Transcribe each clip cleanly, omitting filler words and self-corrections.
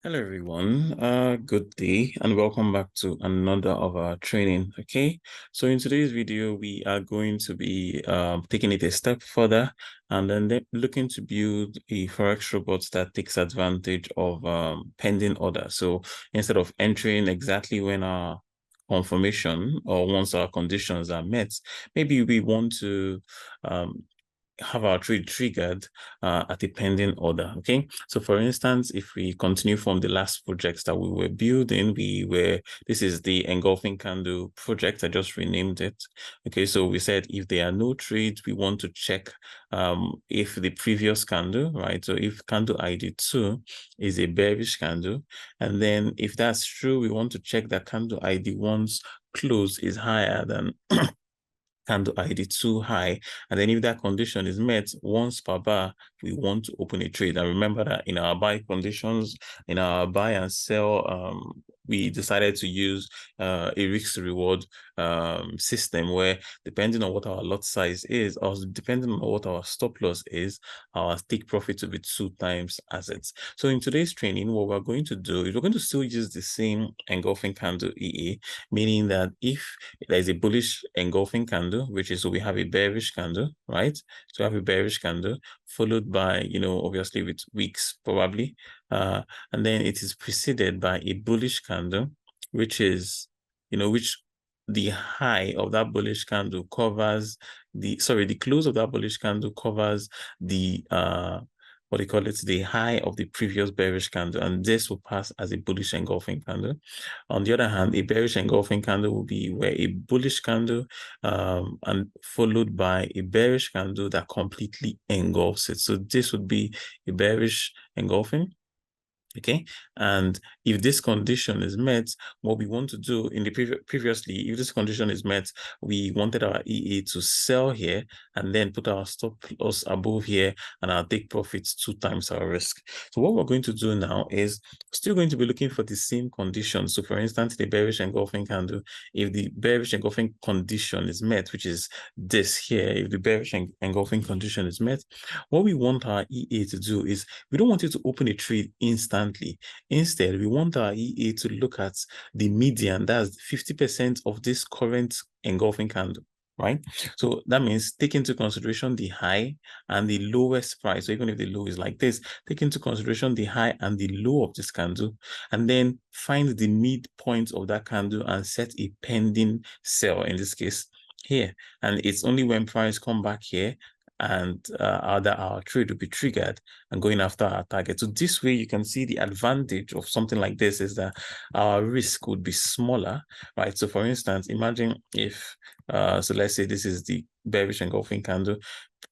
Hello everyone, good day and welcome back to another of our training. Okay, so in today's video we are going to be taking it a step further and then looking to build a forex robot that takes advantage of pending order. So instead of entering exactly when our confirmation or once our conditions are met, maybe we want to have our trade triggered at a pending order. Okay, so for instance, if we continue from the last projects that we were building, this is the engulfing candle project. I just renamed it. Okay, so we said if there are no trades, we want to check if the previous candle, right? So if candle ID 2 is a bearish candle, and then if that's true, we want to check that candle ID 1's close is higher than candle ID too high. And then if that condition is met once per bar, we want to open a trade. And remember that in our buy conditions, in our buy and sell, we decided to use a risk reward system where depending on what our lot size is, or depending on what our stop loss is, our take profit will be 2 times assets. So in today's training, what we're going to do is we're going to still use the same engulfing candle EA, meaning that if there's a bullish engulfing candle, which is, so we have a bearish candle, right? So we have a bearish candle followed by, obviously with wicks probably, and then it is preceded by a bullish candle, which is, which the high of that bullish candle covers the close of that bullish candle covers the what do you call it, the high of the previous bearish candle, and this will pass as a bullish engulfing candle. On the other hand, a bearish engulfing candle will be where a bullish candle and followed by a bearish candle that completely engulfs it. So this would be a bearish engulfing. Okay, and if this condition is met, what we want to do in the previously, if this condition is met, we wanted our EA to sell here and then put our stop loss above here and our take profits 2 times our risk. So what we're going to do now is still going to be looking for the same conditions. So for instance, the bearish engulfing candle, if the bearish engulfing condition is met, which is this here, if the bearish engulfing condition is met, what we want our EA to do is we don't want it to open a trade instantly. Instead, we want our EA to look at the median, that's 50% of this current engulfing candle, right? So that means take into consideration the high and the lowest price. So even if the low is like this, take into consideration the high and the low of this candle, and then find the midpoint of that candle and set a pending sell, in this case here. And it's only when price come back here and our trade will be triggered and going after our target. So this way you can see the advantage of something like this is that our risk would be smaller, right? So for instance, imagine if, so let's say this is the bearish engulfing candle.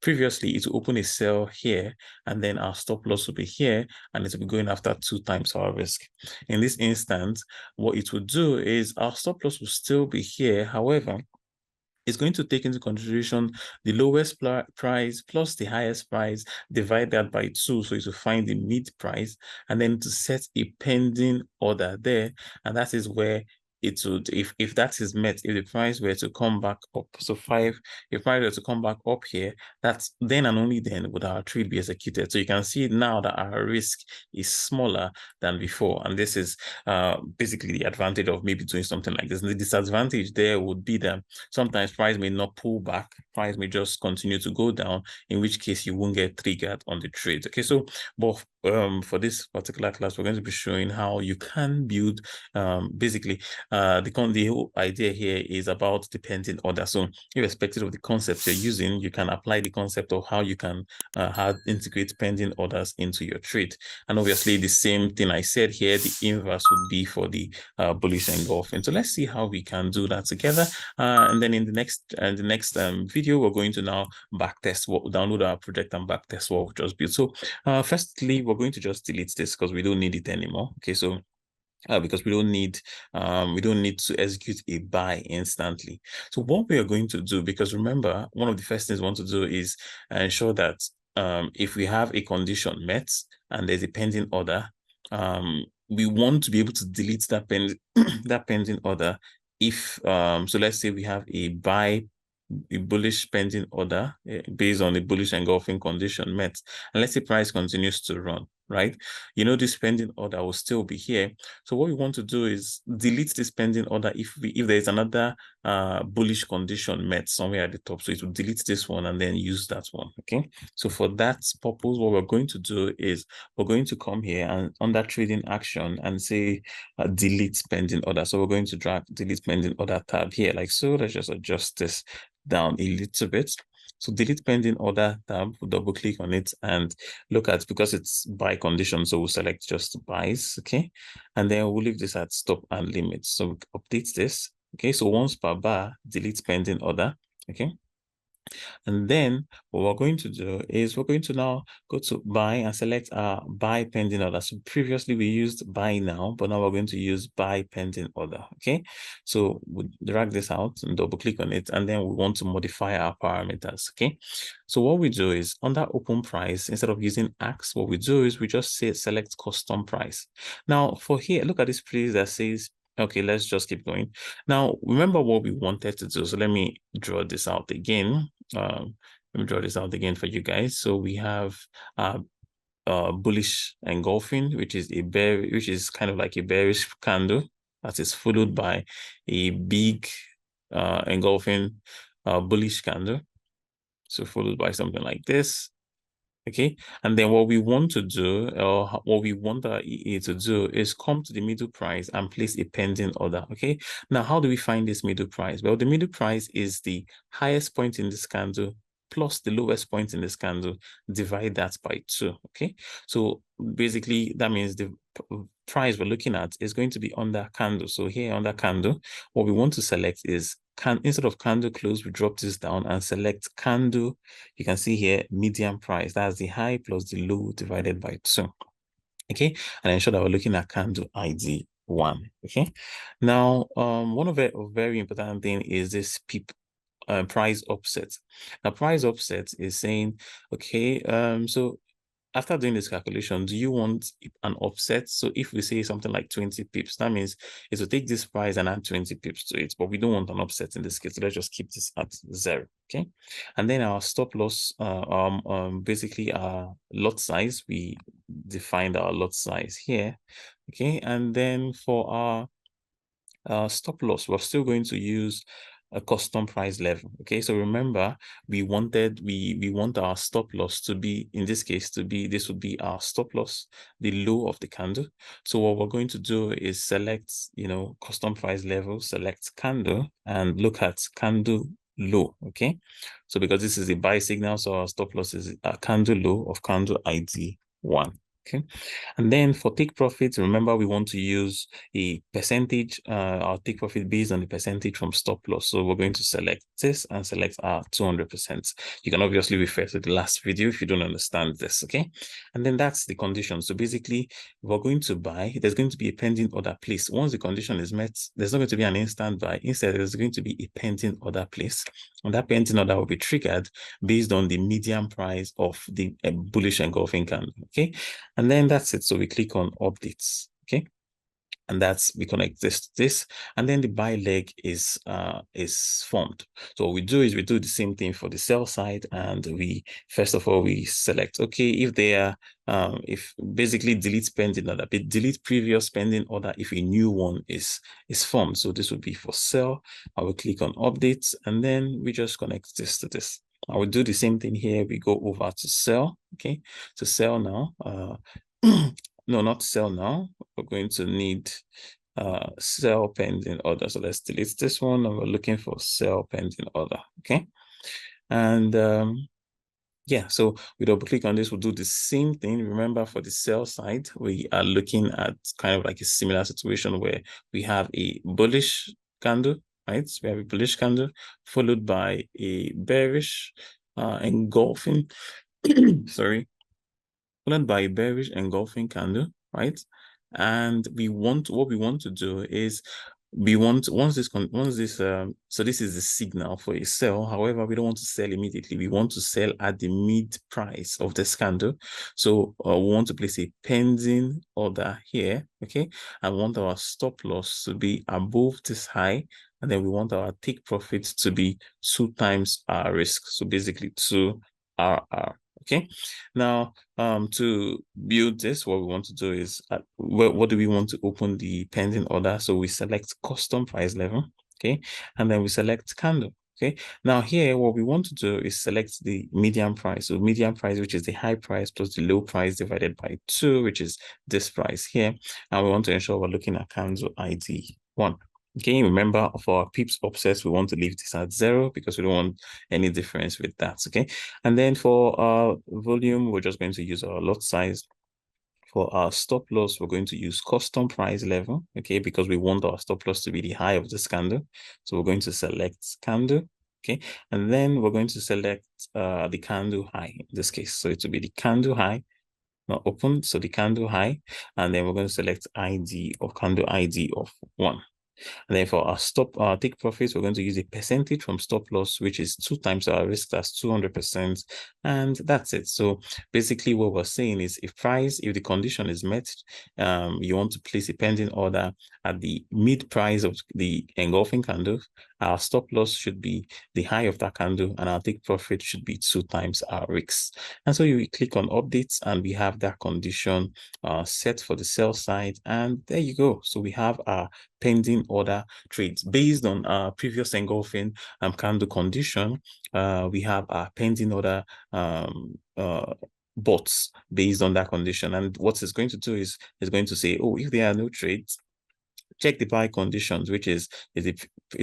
Previously, it will open a sell here, and then our stop loss will be here, and it will be going after 2 times our risk. In this instance, what it will do is our stop loss will still be here. However, it's going to take into consideration the lowest price plus the highest price, divide that by 2, so it will find the mid price, and then to set a pending order there, and that is where it would, if that is met, if the price were to come back up, so 5, if price were to come back up here, that's then and only then would our trade be executed. So you can see now that our risk is smaller than before, and this is basically the advantage of maybe doing something like this. And the disadvantage there would be that sometimes price may not pull back, price may just continue to go down, in which case you won't get triggered on the trade. Okay, so but for this particular class, we're going to be showing how you can build basically the whole idea here is about the pending order. So irrespective of the concept you're using, you can apply the concept of how you can integrate pending orders into your trade. And obviously the same thing I said here, the inverse would be for the bullish engulfing. So let's see how we can do that together. And then in the next video, we're going to now backtest download our project and backtest what we just built. So firstly, we're going to just delete this because we don't need it anymore. Okay, so because we don't need to execute a buy instantly. So what we are going to do, because remember, one of the first things we want to do is ensure that if we have a condition met and there's a pending order, we want to be able to delete that pending order if so let's say we have a bullish pending order based on the bullish engulfing condition met, and let's say price continues to run. right? You know, this pending order will still be here. So what we want to do is delete this pending order if there's another bullish condition met somewhere at the top. So it will delete this one and then use that one. Okay. So for that purpose, what we're going to do is we're going to come here and under trading action and say delete pending order. So we're going to drag delete pending order tab here like so. Let's just adjust this down a little bit. So delete pending order tab, we'll double click on it and look at, because it's buy condition, so we'll select just buys, okay? And then we'll leave this at stop and limit. So we update this, okay? So once per bar, delete pending order, okay? And then what we're going to do is we're going to now go to buy and select our buy pending order. So previously we used buy now, but now we're going to use buy pending order. Okay. So we drag this out and double click on it. And then we want to modify our parameters. Okay. So what we do is under open price, instead of using ask, what we do is we just say select custom price. Now for here, look at this place that says, okay, let's just keep going. Now, remember what we wanted to do. So let me draw this out again. Let me draw this out again for you guys. So we have bullish engulfing, which is kind of like a bearish candle that is followed by a big engulfing bullish candle. So followed by something like this. Okay, and then what we want to do, or what we want our EA to do, is come to the middle price and place a pending order. Okay, now how do we find this middle price? Well, the middle price is the highest point in this candle plus the lowest point in this candle, divide that by 2. Okay, so basically that means the price we're looking at is going to be under candle. So here under candle, what we want to select is instead of candle close, we drop this down and select candle. You can see here median price. That's the high plus the low divided by 2. Okay, and ensure that we're looking at candle ID 1. Okay, now one of the very important thing is this price offset. Now price offset is saying, okay, so after doing this calculation, do you want an offset? So if we say something like 20 pips, that means it will take this price and add 20 pips to it, but we don't want an offset in this case. So let's just keep this at 0, okay? And then our stop loss, basically our lot size, we defined our lot size here, okay? And then for our stop loss, we're still going to use a custom price level. Okay, so remember we want our stop loss to be, in this case, this would be our stop loss, the low of the candle. So what we're going to do is select, custom price level, select candle, and look at candle low. Okay, so because this is a buy signal, so our stop loss is a candle low of candle ID 1. Okay, and then for take profits, remember we want to use a percentage, our take profit based on the percentage from stop loss. So we're going to select this and select our 200%. You can obviously refer to the last video if you don't understand this, okay? And then that's the condition. So basically, we're going to buy, there's going to be a pending order placed. Once the condition is met, there's not going to be an instant buy. Instead, there's going to be a pending order placed. And that pending order will be triggered based on the median price of the bullish engulfing candle, okay? And then that's it. So we click on updates, okay? And we connect this to this, and then the buy leg is formed. So what we do is we do the same thing for the sell side, and we first of all we select, okay, if they are if basically delete pending order, delete previous pending order if a new one is formed. So this would be for sell. I will click on updates, and then we just connect this to this. I will do the same thing here. We go over to sell, okay? To sell now. No, not sell now. We're going to need sell pending order. So let's delete this one, and we're looking for sell pending order, okay? And yeah, so we double click on this, we'll do the same thing. Remember, for the sell side, we are looking at kind of like a similar situation where we have a bullish candle, right? So we have a bullish candle followed by a bearish engulfing, sorry, followed by a bearish engulfing candle, right? And what we want to do is so this is the signal for a sell. However, we don't want to sell immediately. We want to sell at the mid price of this candle. So we want to place a pending order here, okay? And we want our stop loss to be above this high, and then we want our take profit to be 2 times our risk. So basically 2 RR. Okay, now to build this, what we want to do is what do we want to open the pending order? So we select custom price level, okay, and then we select candle. Okay, now here what we want to do is select the median price. So median price, which is the high price plus the low price divided by 2, which is this price here. And we want to ensure we're looking at candle ID 1. Okay, remember for our pips offset, we want to leave this at 0 because we don't want any difference with that. Okay, and then for our volume, we're just going to use our lot size. For our stop loss, we're going to use custom price level, okay, because we want our stop loss to be the high of this candle. So we're going to select candle, okay, and then we're going to select the candle high in this case. So it will be the candle high, not open, so the candle high, and then we're going to select ID of candle ID of 1. And then for our take profits, we're going to use a percentage from stop loss, which is 2 times our risk, that's 200%. And that's it. So basically what we're saying is if the condition is met, you want to place a pending order at the mid price of the engulfing candle, our stop loss should be the high of that candle, and our take profit should be 2 times our risks. And so you click on updates, and we have that condition set for the sell side, and there you go. So we have our pending order trades based on our previous engulfing candle condition. We have our pending order bots based on that condition, and what it's going to do is it's going to say, oh, if there are no trades, check the buy conditions, which is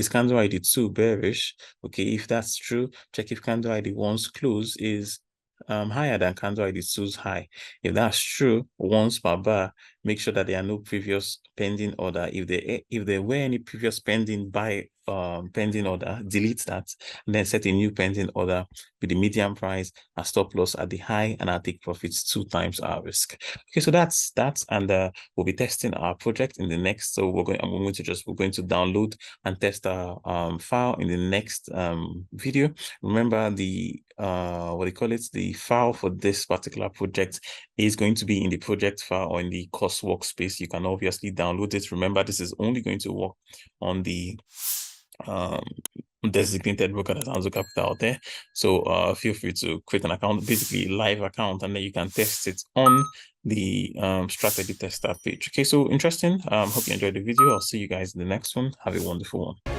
candle ID 2 bearish? Okay, if that's true, check if candle ID 1's close is higher than candle ID 2's high. If that's true, once per bar, make sure that there are no previous pending order. If there were any previous pending pending order, delete that, and then set a new pending order with the median price, a stop loss at the high, and our take profits 2 times our risk. Okay, so that's and we'll be testing our project in the next. So we're going to download and test our file in the next video. Remember the what do you call it? The file for this particular project is going to be in the project file or in the course workspace. You can obviously download it. Remember, this is only going to work on the designated broker that's Anzo Capital out there. So feel free to create an account, basically live account, and then you can test it on the strategy tester page. Okay, so interesting. Hope you enjoyed the video. I'll see you guys in the next one. Have a wonderful one.